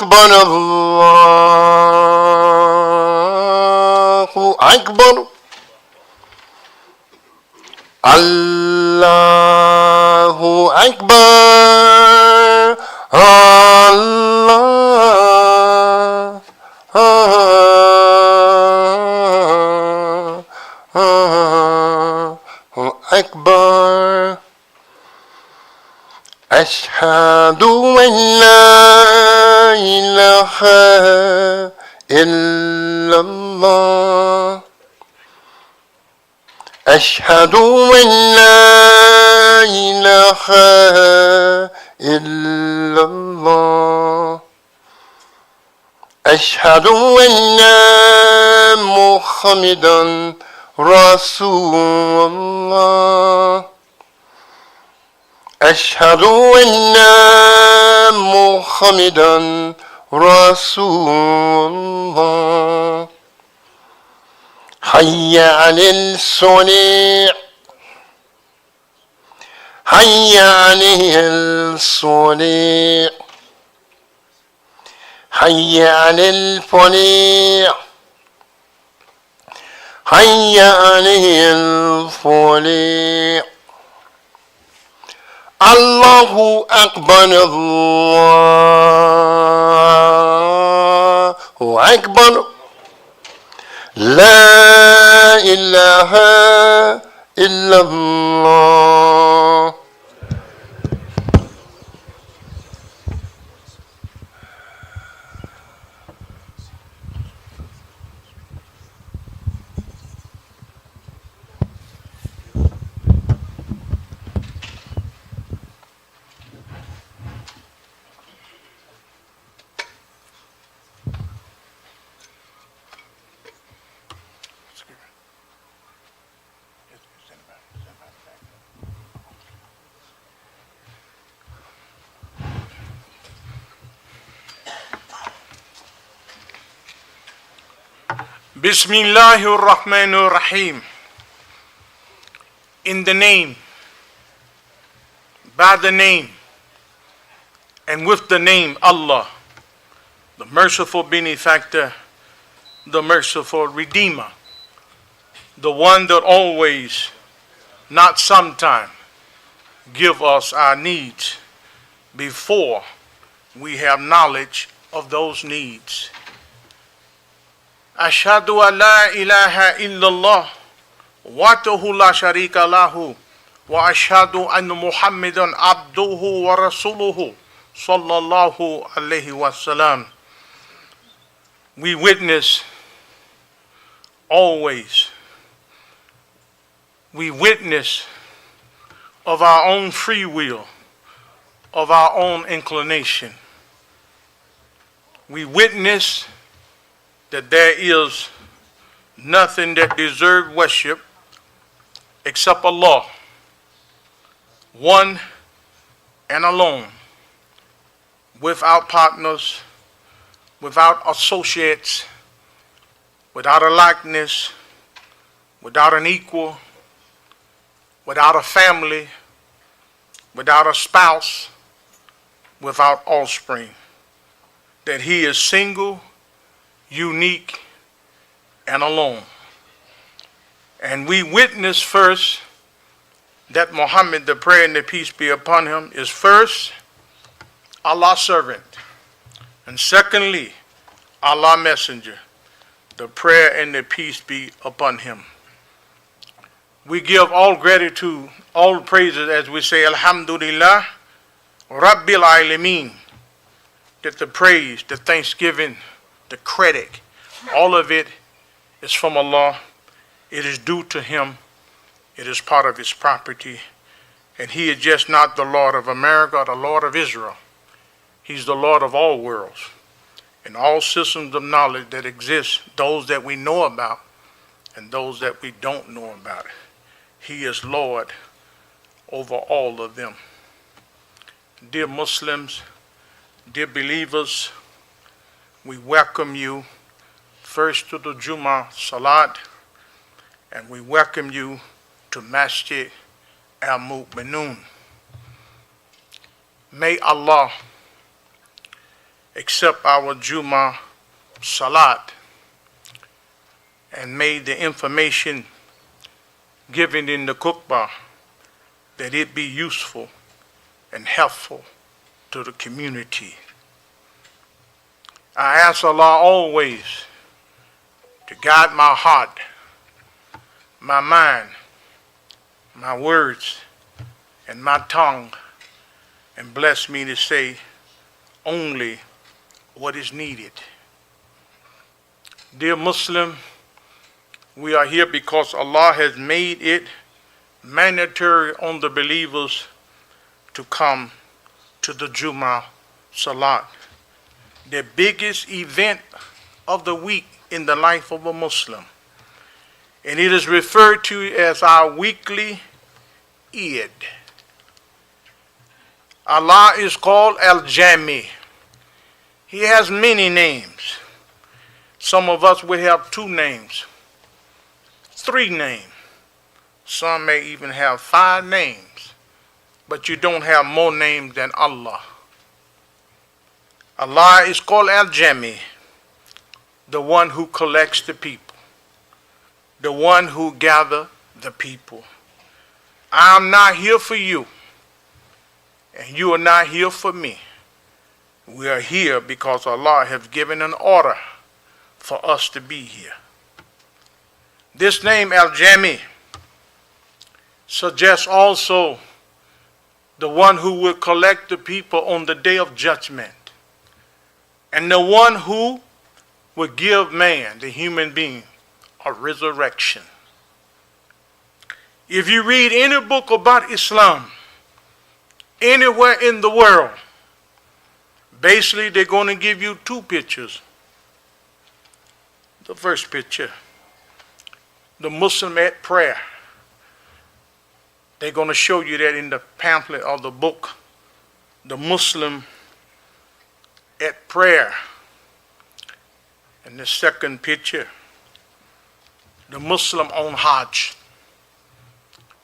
أكبر الله أكبر الله أكبر الله أكبر أشهد أن لا إله إلا الله أشهد أن لا إله إلا الله أشهد أن محمدا رسول الله أشهد أن محمدا رسول الله حي على الصلاة حي على الصلاة حي على الفلاح حي على الفلاح الله أكبر الله أكبر لا إله إلا الله Bismillahir Rahmanir Rahim. In the name, by the name, and with the name Allah, the merciful benefactor, the merciful redeemer, the one that always, not sometime, give us our needs before we have knowledge of those needs. Ashhadu an la ilaha illallah wahdahu la sharika lahu wa ashhadu anna Muhammadan abduhu wa rasuluhu sallallahu alayhi wa sallam. We witness always, we witness of our own free will, of our own inclination. We witness that there is nothing that deserves worship except Allah, one and alone, without partners, without associates, without a likeness, without an equal, without a family, without a spouse, without offspring, that He is single, unique, and alone. And we witness first that Muhammad, the prayer and the peace be upon him, is first Allah's servant, and secondly Allah's messenger, the prayer and the peace be upon him. We give all gratitude, all praises, as we say, Alhamdulillah, Rabbil Alameen, that the praise, the thanksgiving, the credit, all of it is from Allah. It is due to Him. It is part of His property. And He is just not the Lord of America or the Lord of Israel. He's the Lord of all worlds. And all systems of knowledge that exist, those that we know about and those that we don't know about. He is Lord over all of them. Dear Muslims, dear believers, we welcome you first to the Jummah Salat, and we welcome you to Masjid Al-Mu'minun. May Allah except our Juma Salat, and made the information given in the khutbah that it be useful and helpful to the community. I ask Allah always to guide my heart, my mind, my words, and my tongue, and bless me to say only what is needed. Dear Muslim, we are here because Allah has made it mandatory on the believers to come to the Juma Salat, the biggest event of the week in the life of a Muslim. And it is referred to as our weekly Eid. Allah is called Al-Jami. He has many names. Some of us will have 2 names, 3 names. Some may even have 5 names, but you don't have more names than Allah. Allah is called Al-Jami, the one who collects the people, the one who gathers the people. I'm not here for you, and you are not here for me. We are here because Allah has given an order for us to be here. This name Al-Jami suggests also the one who will collect the people on the day of judgment, and the one who will give man, the human being, a resurrection. If you read any book about Islam, anywhere in the world, basically they're going to give you 2 pictures. The first picture, the Muslim at prayer. They're going to show you that in the pamphlet or the book, the Muslim at prayer. And the second picture, the Muslim on Hajj.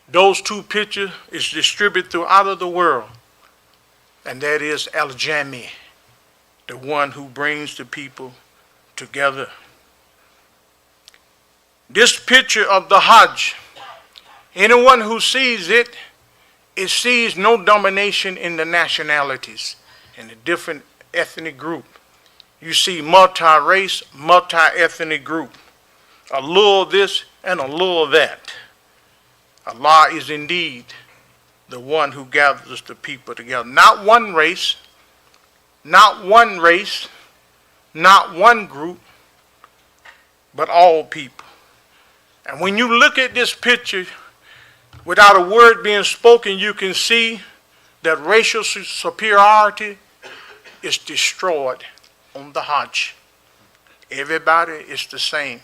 Those 2 pictures is distributed throughout the world, and that is Al-Jami, the one who brings the people together. This picture of the Hajj, anyone who sees it, it sees no domination in the nationalities, in the different ethnic group. You see multi-race, multi-ethnic group, a little this and a little that. Allah is indeed the one who gathers the people together. Not one race, not one race, not one group, but all people. And when you look at this picture, without a word being spoken, you can see that racial superiority is destroyed on the Hajj. Everybody is the same.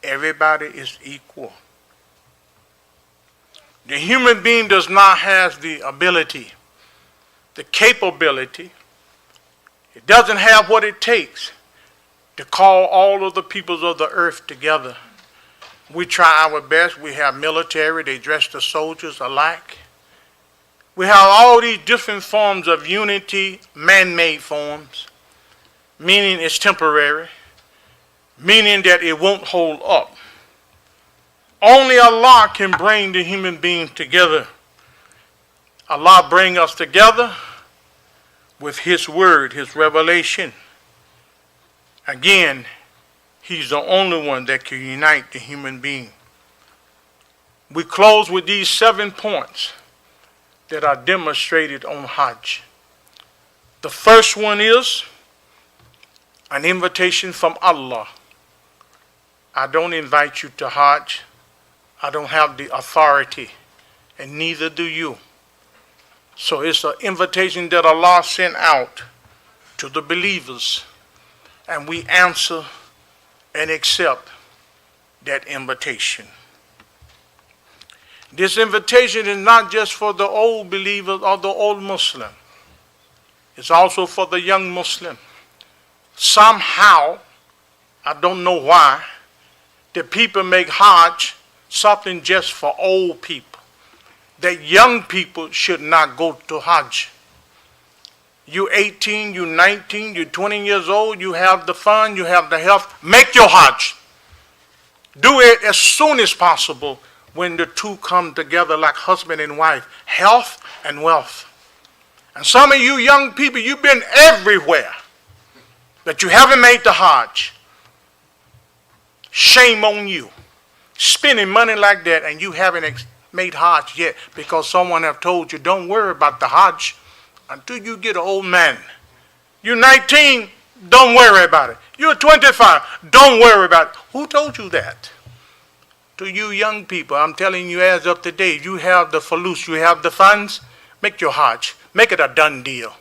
Everybody is equal. The human being does not have the ability, the capability. It doesn't have what it takes to call all of the peoples of the earth together. We try our best. We have military. They dress the soldiers alike. We have all these different forms of unity, man-made forms, meaning it's temporary, meaning that it won't hold up. Only Allah can bring the human being together. Allah bring us together with His word, His revelation. Again, He's the only one that can unite the human being. We close with these 7 points that are demonstrated on Hajj. The first one is an invitation from Allah. I don't invite you to Hajj. I don't have the authority, and neither do you. So it's an invitation that Allah sent out to the believers, and we answer and accept that invitation. This invitation is not just for the old believers or the old Muslim. It's also for the young Muslim. Somehow, I don't know why, the people make Hajj something just for old people. That young people should not go to Hajj. You 18, you 19, you 20 years old, you have the fun, you have the health. Make your Hajj. Do it as soon as possible when the two come together like husband and wife, health and wealth. And some of you young people, you've been everywhere, but you haven't made the Hajj. Shame on you. Spending money like that and you haven't made Hajj yet because someone have told you, don't worry about the Hajj until you get an old man. You're 19, don't worry about it. You're 25, don't worry about it. Who told you that? To you young people, I'm telling you as of today, you have the fulus, you have the funds, make your Hajj. Make it a done deal.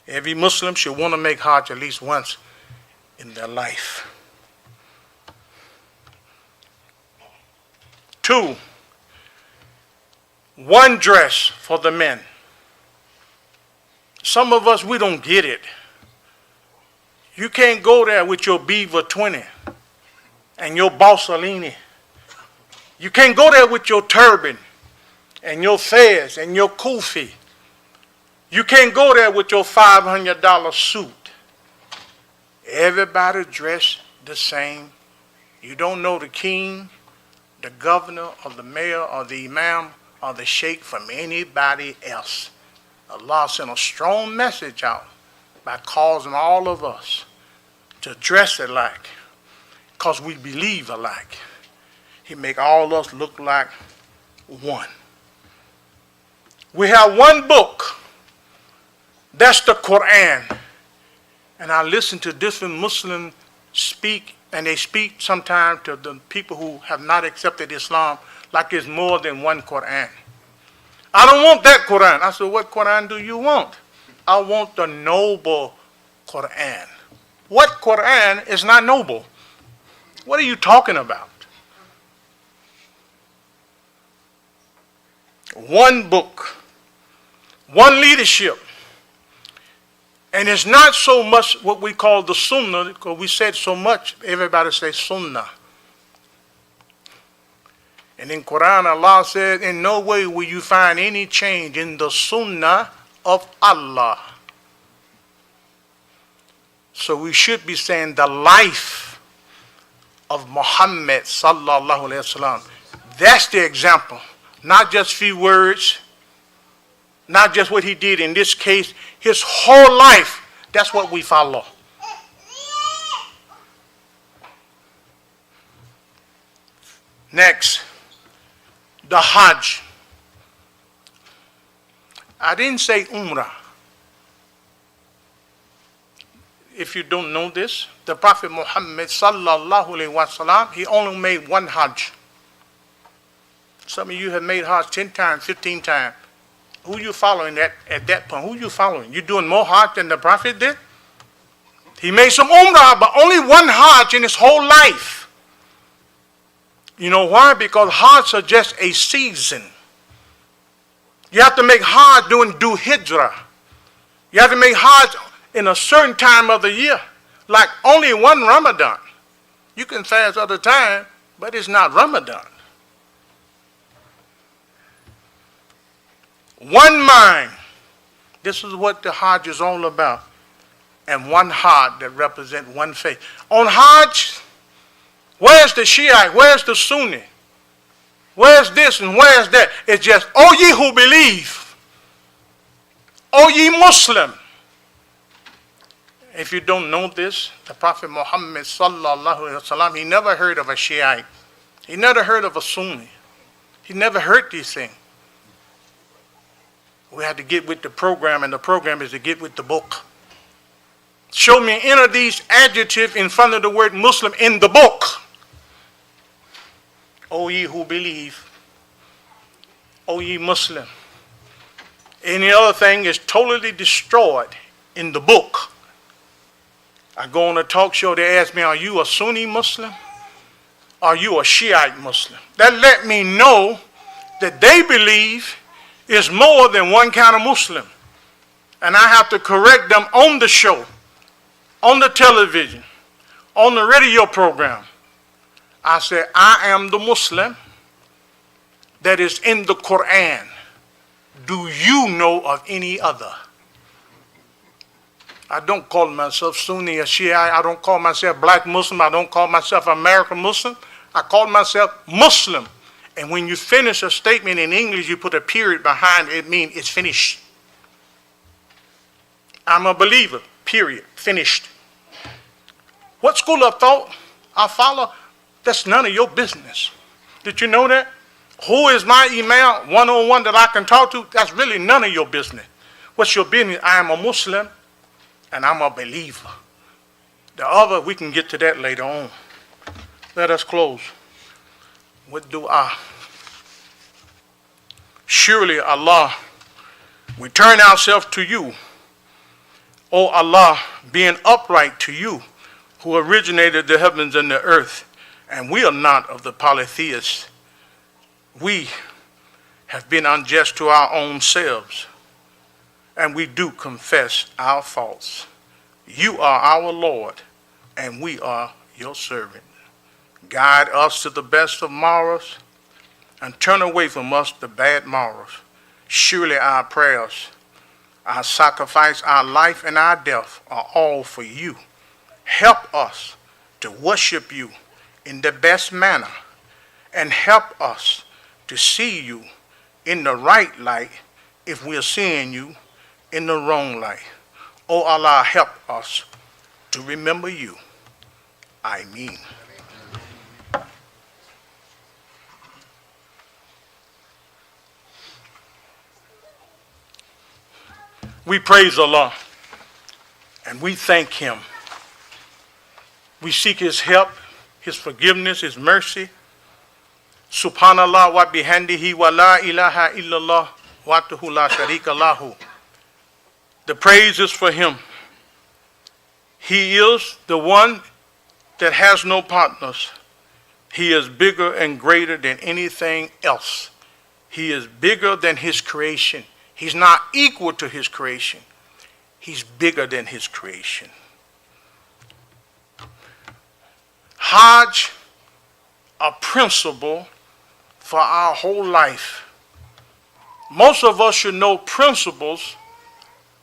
Every Muslim should want to make Hajj at least once in their life. 2, one dress for the men. Some of us, we don't get it. You can't go there with your Beaver 20 and your Borsalini. You can't go there with your turban and your fez and your kufi. You can't go there with your $500 suit. Everybody dressed the same. You don't know the king, the governor, or the mayor, or the imam, or the sheikh from anybody else. Allah sent a strong message out by causing all of us to dress alike because we believe alike. He make all of us look like one. We have one book. That's the Quran. And I listen to different Muslims speak, and they speak sometimes to the people who have not accepted Islam like it's more than one Quran. I don't want that Quran. I said, what Quran do you want? I want the noble Quran. What Quran is not noble? What are you talking about? One book, one leadership. And it's not so much what we call the Sunnah, because we said so much, everybody says Sunnah. And in Quran, Allah said, in no way will you find any change in the Sunnah of Allah. So we should be saying the life of Muhammad sallallahu alaihi wasallam. That's the example. Not just few words, not just what he did in this case, his whole life. That's what we follow. Next, the Hajj. I didn't say Umrah. If you don't know this, the Prophet Muhammad sallallahu alaihi wasallam, he only made one Hajj. Some of you have made Hajj 10 times, 15 times. Who you following at that point? Who you following? You doing more Hajj than the Prophet did? He made some Umrah, but only one Hajj in his whole life. You know why? Because Hajj are just a season. You have to make Hajj during Dhu Hijrah. You have to make Hajj in a certain time of the year, like only one Ramadan. You can fast other time, but it's not Ramadan. One mind. This is what the Hajj is all about. And one heart that represents one faith. On Hajj, where's the Shiite? Where's the Sunni? Where's this and where's that? It's just, O ye who believe. O ye Muslim. If you don't know this, the Prophet Muhammad sallallahu alaihi wasallam, he never heard of a Shiite. He never heard of a Sunni. He never heard these things. We had to get with the program, and the program is to get with the book. Show me any of these adjectives in front of the word Muslim in the book. O ye who believe. O ye Muslim. Any other thing is totally destroyed in the book. I go on a talk show, they ask me, are you a Sunni Muslim? Are you a Shiite Muslim? That let me know that they believe is more than one kind of Muslim. And I have to correct them on the show, on the television, on the radio program. I said, I am the Muslim that is in the Quran. Do you know of any other? I don't call myself Sunni or Shia. I don't call myself black Muslim. I don't call myself American Muslim. I call myself Muslim. And when you finish a statement in English, you put a period behind it. It means it's finished. I'm a believer, period, finished. What school of thought I follow, that's none of your business. Did you know that? Who is my Imam one-on-one that I can talk to? That's really none of your business. What's your business? I am a Muslim and I'm a believer. The other, we can get to that later on. Let us close with dua. Surely, Allah, we turn ourselves to you. O Allah, being upright to you, who originated the heavens and the earth, and we are not of the polytheists. We have been unjust to our own selves, and we do confess our faults. You are our Lord, and we are your servant. Guide us to the best of morals, and turn away from us the bad morals. Surely our prayers, our sacrifice, our life, and our death are all for you. Help us to worship you in the best manner, and help us to see you in the right light if we're seeing you in the wrong light. Oh Allah, help us to remember you. I mean. We praise Allah and we thank Him. We seek His help, His forgiveness, His mercy. Subhanallah wa bihamdihi wa la ilaha illallah wahdahu la sharika lahu. The praise is for Him. He is the one that has no partners. He is bigger and greater than anything else. He is bigger than His creation. He's not equal to His creation. He's bigger than His creation. Hajj, a principle for our whole life. Most of us should know principles.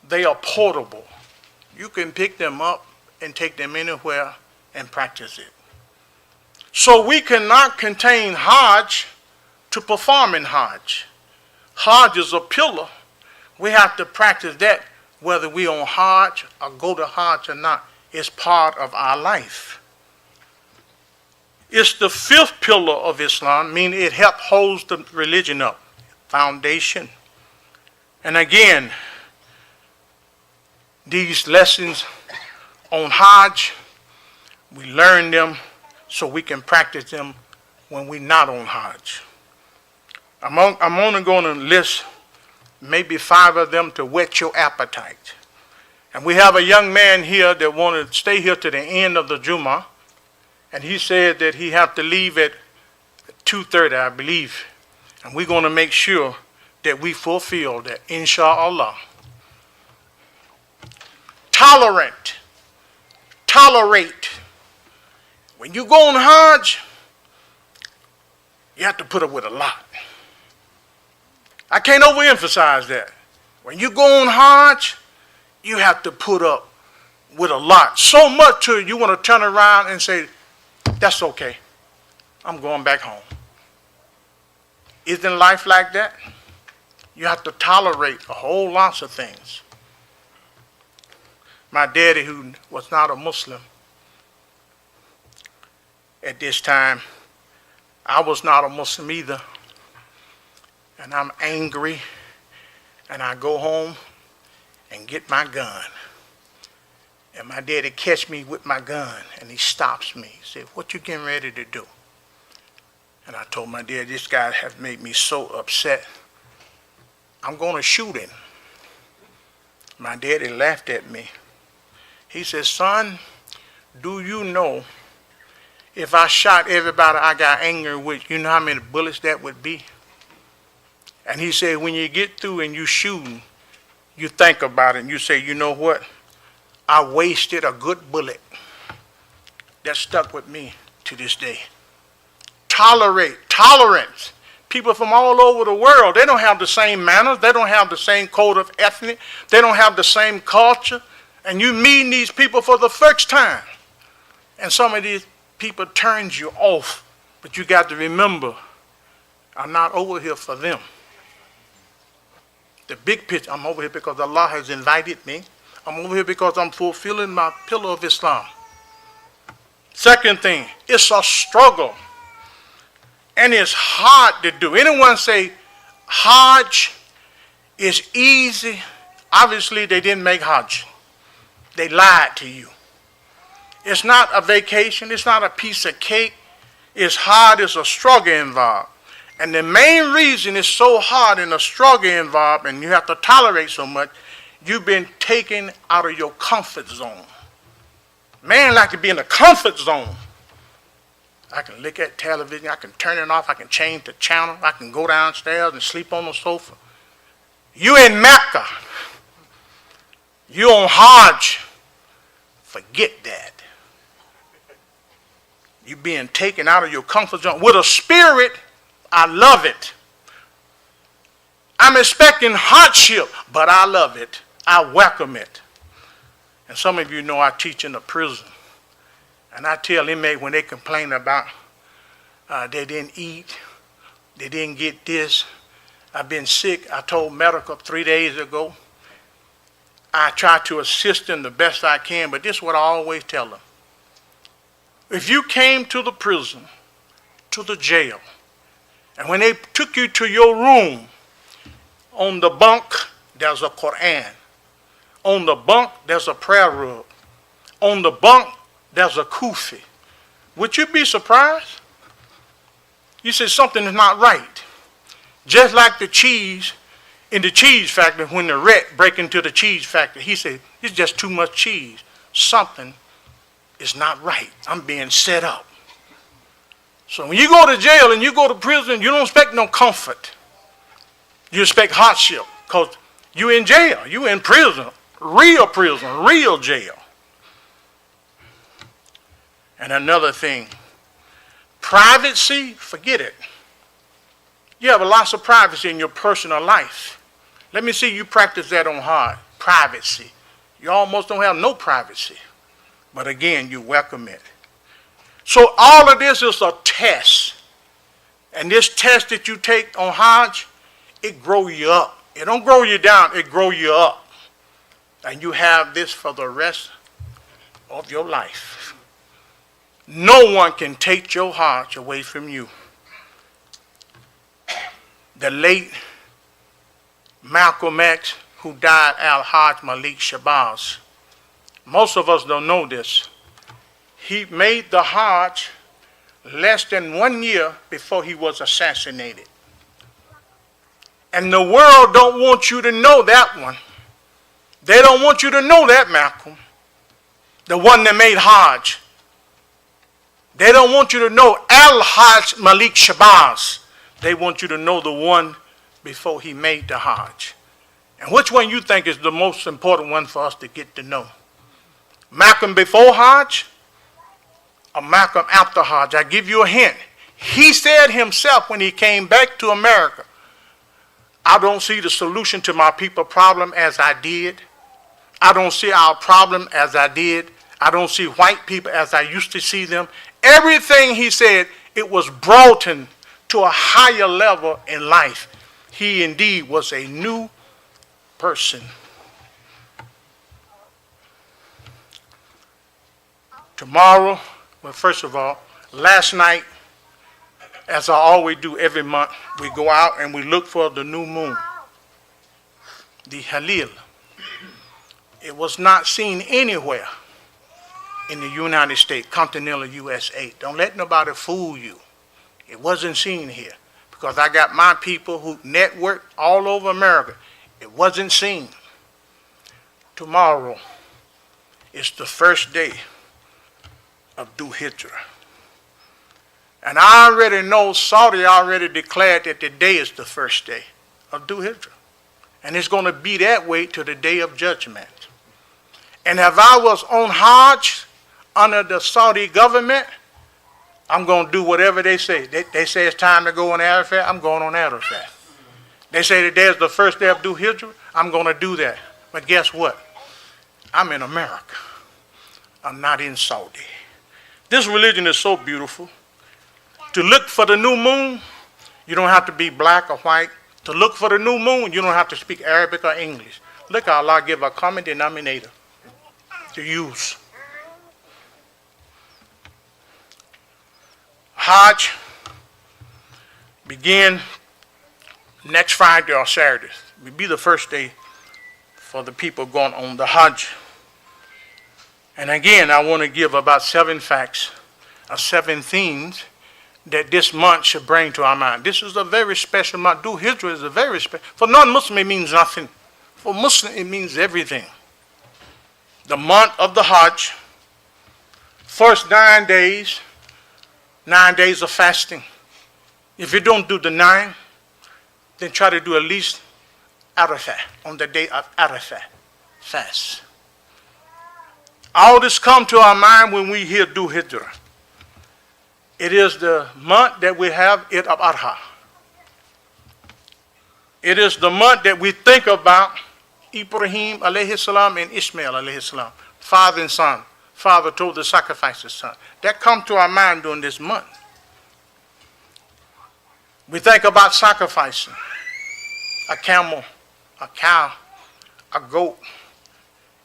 They are portable. You can pick them up and take them anywhere and practice it. So we cannot contain Hajj to perform in Hajj. Hajj is a pillar. We have to practice that whether we on Hajj or go to Hajj or not. It's part of our life. It's the fifth pillar of Islam, meaning it helps holds the religion up, foundation. And again, these lessons on Hajj, we learn them so we can practice them when we're not on Hajj. I'm only going to list maybe 5 of them to whet your appetite. And we have a young man here that wanted to stay here to the end of the Jummah. And he said that he have to leave at 2:30, I believe. And we're going to make sure that we fulfill that, inshallah. Tolerate. When you go on Hajj, you have to put up with a lot. I can't overemphasize that. When you go on Hajj, you have to put up with a lot. So much to you want to turn around and say, that's okay. I'm going back home. Isn't life like that? You have to tolerate a whole lot of things. My daddy, who was not a Muslim at this time, I was not a Muslim either. And I'm angry, and I go home and get my gun. And my daddy catch me with my gun, and he stops me. He said, what you getting ready to do? And I told my dad, this guy has made me so upset. I'm going to shoot him. My daddy laughed at me. He said, son, do you know if I shot everybody I got angry with, you know how many bullets that would be? And he said, when you get through and you shooting, you think about it and you say, you know what? I wasted a good bullet. That stuck with me to this day. Tolerance. People from all over the world, they don't have the same manners. They don't have the same code of ethnic. They don't have the same culture. and you meeting these people for the first time, and some of these people turns you off, but you got to remember, I'm not over here for them. The big picture, I'm over here because Allah has invited me. I'm over here because I'm fulfilling my pillar of Islam. Second thing, it's a struggle. And it's hard to do. Anyone say Hajj is easy? Obviously, they didn't make Hajj. They lied to you. It's not a vacation. It's not a piece of cake. It's hard. It's a struggle involved. And the main reason it's so hard and a struggle involved and you have to tolerate so much, you've been taken out of your comfort zone. Man like to be in a comfort zone. I can look at television, I can turn it off, I can change the channel, I can go downstairs and sleep on the sofa. You in Mecca. You on Hajj. Forget that. You being taken out of your comfort zone. With a spirit, I love it. I'm expecting hardship, but I love it. I welcome it. And some of you know I teach in a prison. And I tell inmates when they complain about they didn't eat, they didn't get this, I've been sick. I told medical 3 days ago. I try to assist them the best I can, but this is what I always tell them. If you came to the prison, to the jail, and when they took you to your room, on the bunk, there's a Quran. On the bunk, there's a prayer rug. On the bunk, there's a kufi. Would you be surprised? You said something is not right. Just like the cheese in the cheese factory, when the rat break into the cheese factory, he said, it's just too much cheese. Something is not right. I'm being set up. So when you go to jail and you go to prison, you don't expect no comfort. You expect hardship because you in jail. You in prison, real jail. And another thing, privacy, forget it. You have lots of privacy in your personal life. Let me see you practice that on hard. Privacy. You almost don't have no privacy. But again, you welcome it. So all of this is a test. And this test that you take on Hajj, it grow you up. It don't grow you down, it grow you up. And you have this for the rest of your life. No one can take your Hajj away from you. The late Malcolm X, who died, Al-Hajj Malik Shabazz. Most of us don't know this. He made the Hajj less than 1 year before he was assassinated. And the world don't want you to know that one. They don't want you to know that Malcolm, the one that made Hajj. They don't want you to know Al-Hajj Malik Shabazz. They want you to know the one before he made the Hajj. And which one you think is the most important one for us to get to know? Malcolm before Hajj or Malcolm after Hajj? I give you a hint. He said himself when he came back to America, I don't see the solution to my people's problem as I did. I don't see our problem as I did. I don't see white people as I used to see them. Everything he said, it was brought in to a higher level in life. He indeed was a new person. Tomorrow, well, first of all, last night, as I always do every month, we go out and we look for the new moon, the Halil. It was not seen anywhere in the United States, continental USA. Don't let nobody fool you. It wasn't seen here because I got my people who network all over America. It wasn't seen. Tomorrow is the first day of Dhu Hijrah. And I already know Saudi already declared that today is the first day of Dhu Hijrah. And it's going to be that way to the day of judgment. And if I was on Hajj under the Saudi government, I'm going to do whatever they say. They say it's time to go on Arafat, I'm going on Arafat. They say today is the first day of Dhu Hijrah, I'm going to do that. But guess what? I'm in America. I'm not in Saudi. This religion is so beautiful. To look for the new moon, you don't have to be black or white. To look for the new moon, you don't have to speak Arabic or English. Look how Allah give a common denominator to use. Hajj begin next Friday or Saturday. It will be the first day for the people going on the Hajj. And again, I want to give about 7 facts or 7 themes that this month should bring to our mind. This is a very special month. Dhul Hijjah is a very special. For non-Muslim, it means nothing. For Muslim, it means everything. The month of the Hajj, first 9 days, 9 days of fasting. If you don't do the 9, then try to do at least Arafah, on the day of Arafah, fast. All this come to our mind when we hear Dhul Hijjah. It is the month that we have Eid al-Adha. It is the month that we think about Ibrahim alayhi salam and Ishmael alayhi salam, father and son. Father told to sacrifice his son. That come to our mind during this month. We think about sacrificing a camel, a cow, a goat.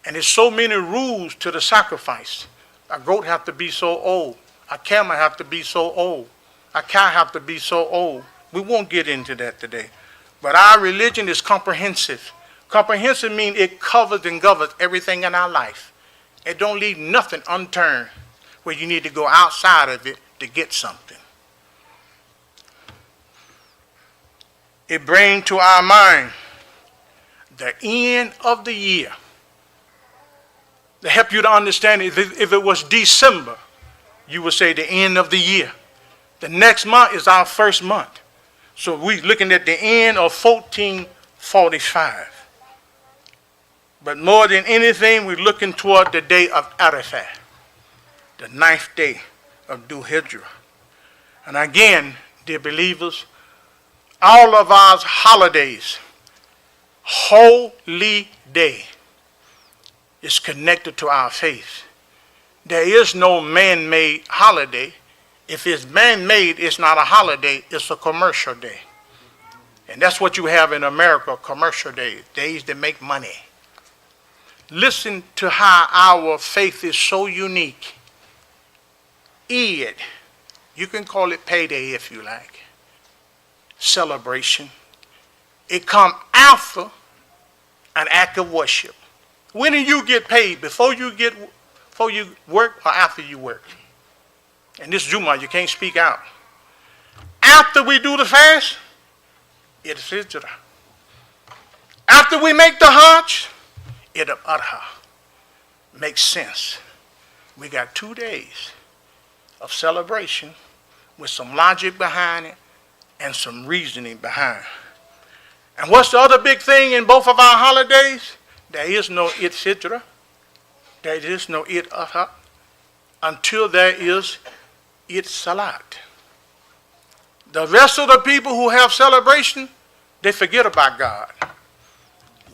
And there's so many rules to the sacrifice. A goat have to be so old. A camel have to be so old. A cow have to be so old. We won't get into that today. But our religion is comprehensive. Comprehensive means it covers and governs everything in our life. It don't leave nothing unturned where you need to go outside of it to get something. It brings to our mind the end of the year. To help you to understand it, if it was December, you would say the end of the year. The next month is our first month. So we're looking at the end of 1445. But more than anything, we're looking toward the day of Arafah, the 9th day of Dhul Hijjah. And again, dear believers, all of our holidays, holy day, is connected to our faith. There is no man-made holiday. If it's man-made, it's not a holiday, it's a commercial day. And that's what you have in America, commercial days, days that make money. Listen to how our faith is so unique. Eid, you can call it payday if you like. Celebration. It comes after an act of worship. When do you get paid? Before you work or after you work? And this Juma, you can't speak out. After we do the fast, it's Hijrah. After we make the Hajj, Eid al-Adha. Makes sense. We got 2 days of celebration with some logic behind it and some reasoning behind it. And what's the other big thing in both of our holidays? There is no Eid Fitr. There is no Eid Adha until there is Eid Salat. The rest of the people who have celebration, they forget about God.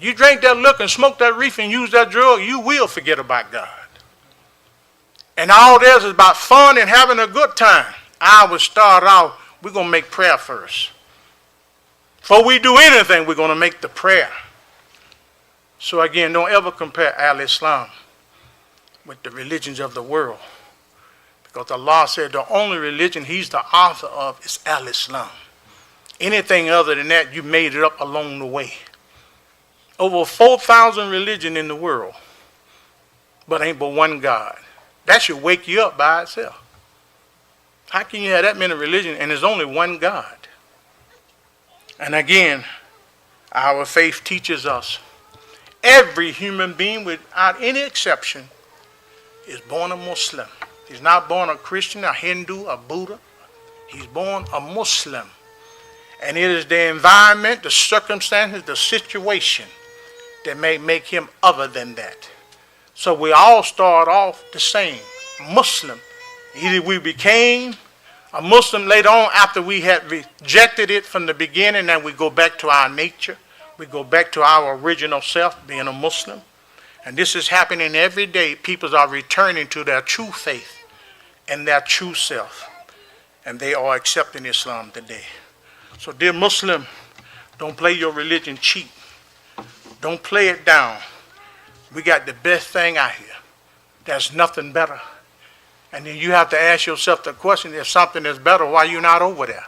You drink that liquor and smoke that reefer and use that drug, you will forget about God. And all this is about fun and having a good time. I would start out, we're going to make prayer first. Before we do anything, we're going to make the prayer. So again, don't ever compare Al-Islam with the religions of the world. Because Allah said the only religion He's the author of is Al-Islam. Anything other than that, you made it up along the way. Over 4,000 religions in the world, but ain't but one God. That should wake you up by itself. How can you have that many religions and there's only one God? And again, our faith teaches us every human being without any exception is born a Muslim. He's not born a Christian, a Hindu, a Buddha. He's born a Muslim. And it is the environment, the circumstances, the situation that may make him other than that. So we all start off the same, Muslim. Either we became a Muslim later on after we had rejected it from the beginning, and we go back to our nature. We go back to our original self, being a Muslim. And this is happening every day. People are returning to their true faith and their true self. And they are accepting Islam today. So dear Muslim, don't play your religion cheap. Don't play it down. We got the best thing out here. There's nothing better. And then you have to ask yourself the question, if something is better, why are you not over there?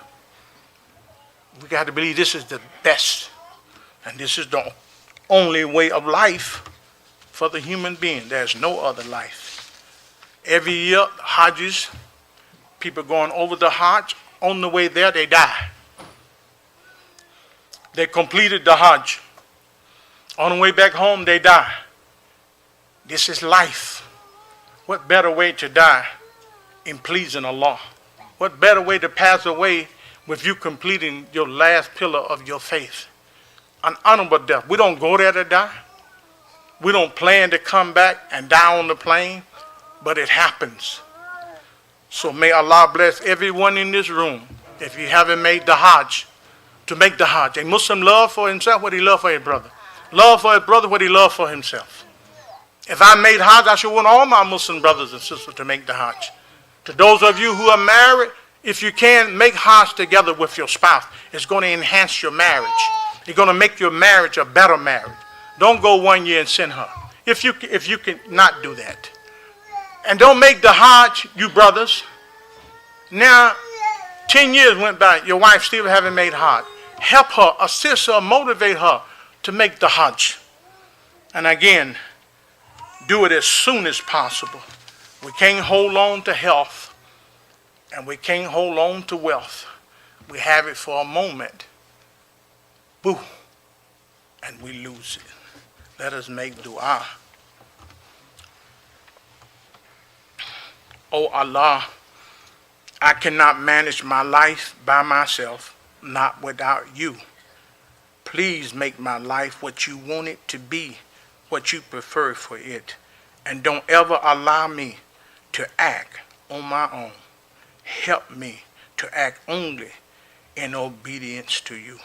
We got to believe this is the best. And this is the only way of life for the human being. There's no other life. Every year, Hajjis, people going over the Hajj, on the way there, they die. They completed the Hajj. On the way back home, they die. This is life. What better way to die in pleasing Allah? What better way to pass away with you completing your last pillar of your faith? An honorable death. We don't go there to die. We don't plan to come back and die on the plane, but it happens. So may Allah bless everyone in this room, if you haven't made the Hajj, to make the Hajj. A Muslim love for himself what he love for his brother. Love for his brother what he love for himself. If I made Hajj, I should want all my Muslim brothers and sisters to make the Hajj. To those of you who are married, if you can, make Hajj together with your spouse. It's going to enhance your marriage. It's going to make your marriage a better marriage. Don't go 1 year and send her. If you can not do that. And don't make the Hajj, you brothers. Now, 10 years went by, your wife still haven't made Hajj. Help her, assist her, motivate her to make the Hajj. And again, do it as soon as possible. We can't hold on to health, and we can't hold on to wealth. We have it for a moment. Boo, and we lose it. Let us make dua. Oh Allah, I cannot manage my life by myself, not without you. Please make my life what you want it to be, what you prefer for it. And don't ever allow me to act on my own. Help me to act only in obedience to you.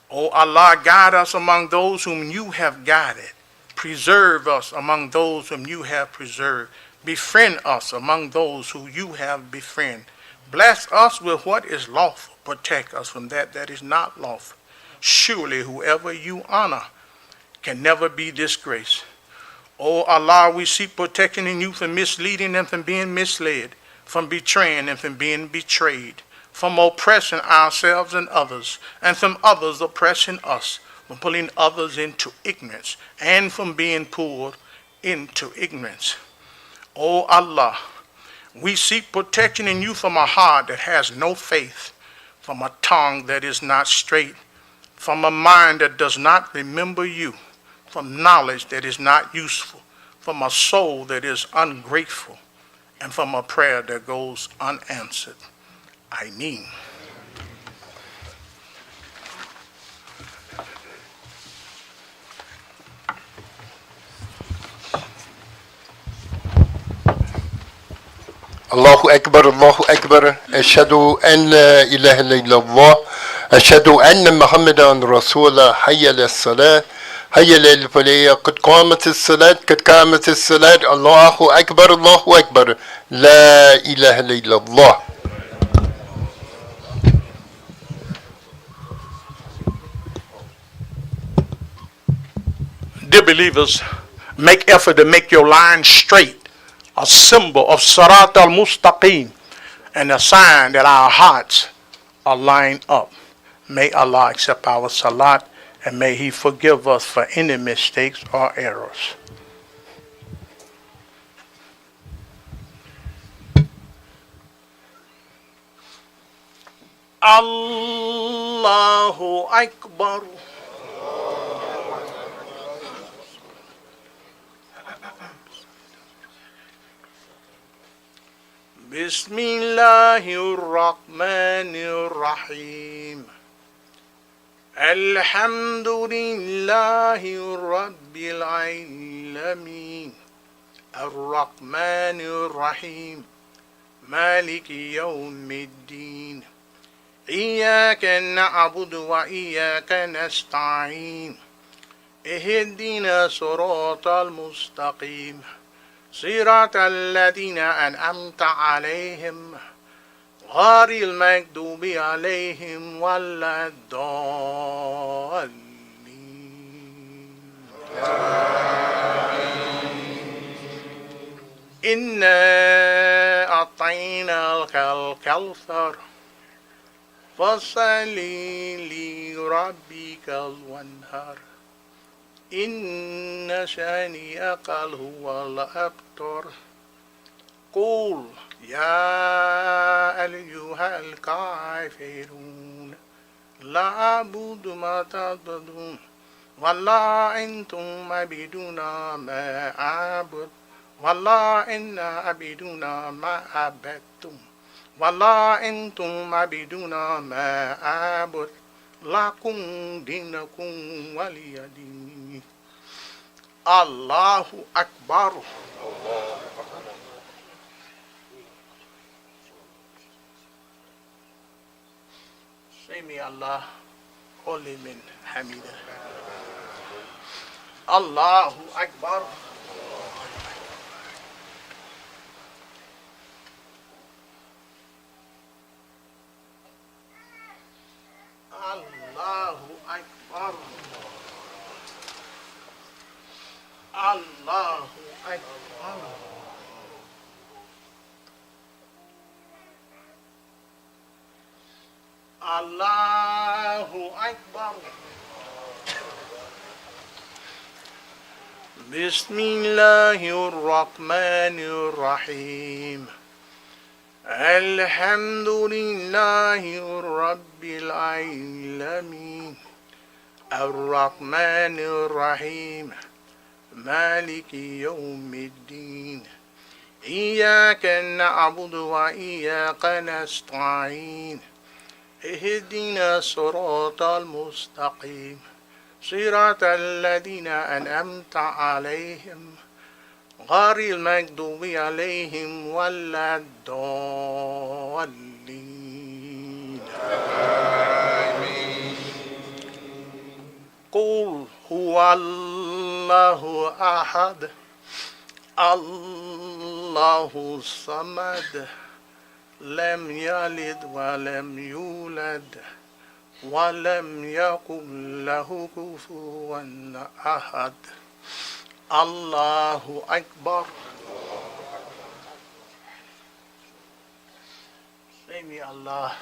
Oh Allah, guide us among those whom you have guided. Preserve us among those whom you have preserved. Befriend us among those who you have befriended. Bless us with what is lawful. Protect us from that is not lawful. Surely whoever you honor can never be disgraced. Oh Allah, we seek protection in you from misleading and from being misled, from betraying and from being betrayed, from oppressing ourselves and others from others oppressing us, from pulling others into ignorance, and from being pulled into ignorance. Oh Allah, we seek protection in you from a heart that has no faith, from a tongue that is not straight, from a mind that does not remember you, from knowledge that is not useful, from a soul that is ungrateful, and from a prayer that goes unanswered. I mean. Allahu Akbar, Allahu Akbar. Ashhadu an la ilaha illallah. Ashhadu anna Muhammadan Rasulullah. Hayya lis-salah. Hayya lil-falah. Qad qamatis salat. Qad qamatis salat. Allahu Akbar, Allahu Akbar. La ilaha illallah. Dear believers, make effort to make your line straight, a symbol of Sirat al-Mustaqim, and a sign that our hearts are lined up. May Allah accept our salat, and may He forgive us for any mistakes or errors. Allahu Akbar. Bismillahir Rahmanir Rahim. Alhamdulillahi Rabbil Alamin. Ar-Rahmanir Rahim. Maliki Yawmiddin. إياك نعبد وإياك نستعين اهدنا صراط المستقيم صراط الذين أنعمت عليهم غير المغضوب عليهم ولا الضالين. إنا أعطيناك الكوثر فصل لربك وانهر إن شانئك هو الأبتر. قل يا أيها الكافرون لا أعبد ما تعبدون ولا أنتم عبدون ما أعبد ولا إنا عبدون ما عبدتم ولا أنتم عبدون ما أعبد لكم دينكم ولي دين. الله أكبر. سمع الله لمن حمده. الله أكبر. الله أكبر. الله أكبر. الله أكبر. بسم الله الرحمن الرحيم. الحمد لله رب العالمين الرحمن الرحيم مالك يوم الدين إياك نعبد وإياك نستعين اهدنا الصراط المستقيم صراط الذين أنعمت عليهم غير المغضوب عليهم ولا الضالين. آمين. قل هو الله أحد الله الصمد لم يلد ولم يولد ولم يكن له كفوا أحد. الله أكبر. سمع الله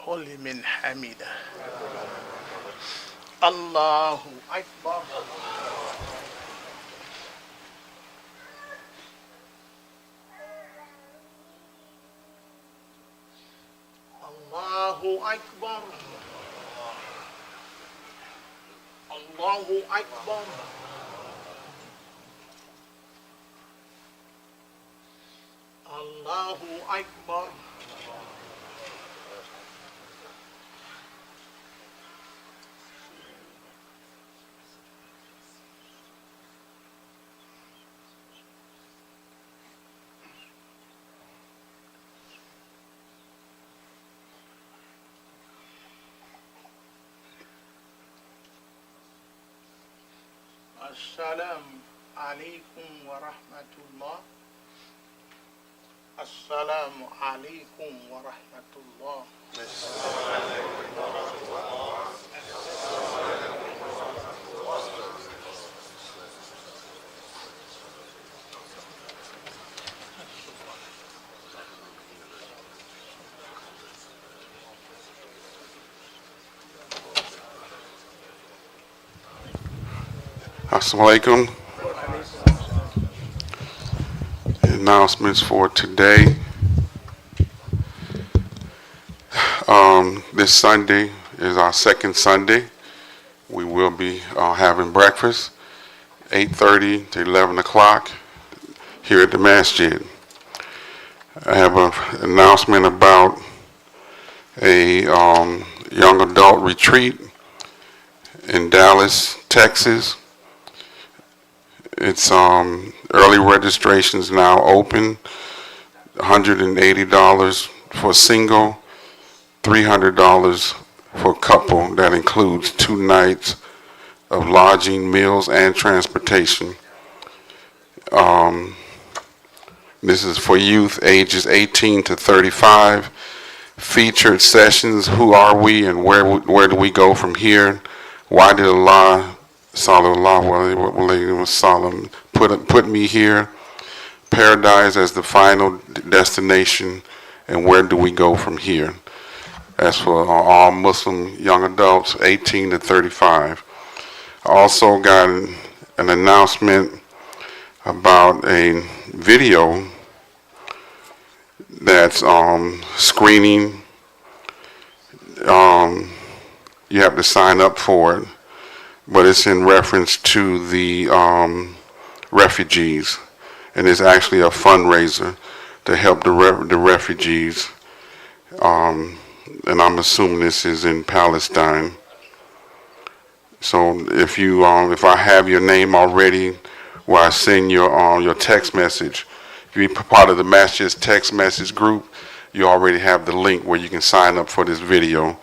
لمن حمده. الله أكبر. الله أكبر. الله أكبر. الله أكبر. السلام عليكم ورحمة الله. السلام عليكم ورحمة الله. Assalamu alaikum. Announcements for today. This Sunday is our second Sunday. We will be having breakfast 8:30 to 11 o'clock here at the masjid. I have an announcement about a young adult retreat in Dallas, Texas. It's early registrations now open. $180 for single, $300 for couple. That includes 2 nights of lodging, meals, and transportation. This is for youth ages 18 to 35. Featured sessions: who are we and where do we go from here? Why did Allah, Solemn, put me here? Paradise as the final destination, and where do we go from here? That's for all Muslim young adults 18 to 35. I also got an announcement about a video that's screening. You have to sign up for it, but it's in reference to the refugees, and it's actually a fundraiser to help the refugees. And I'm assuming this is in Palestine. So if I have your name already, where I send your text message, if you're part of the Masjid's text message group, you already have the link where you can sign up for this video.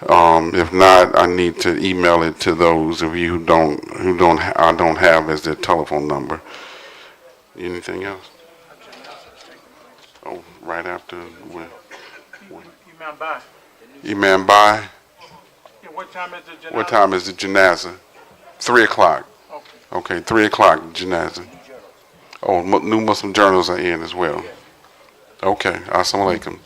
If not, I need to email it to those of you I don't have as their telephone number. Anything else? Oh, right after when? Imam Bye. Imam Bye. Yeah, what time is the janazah? What time is the janazah? 3 o'clock. Okay, 3 o'clock janazah. Oh, new Muslim journals are in as well. Okay, assalamu alaikum.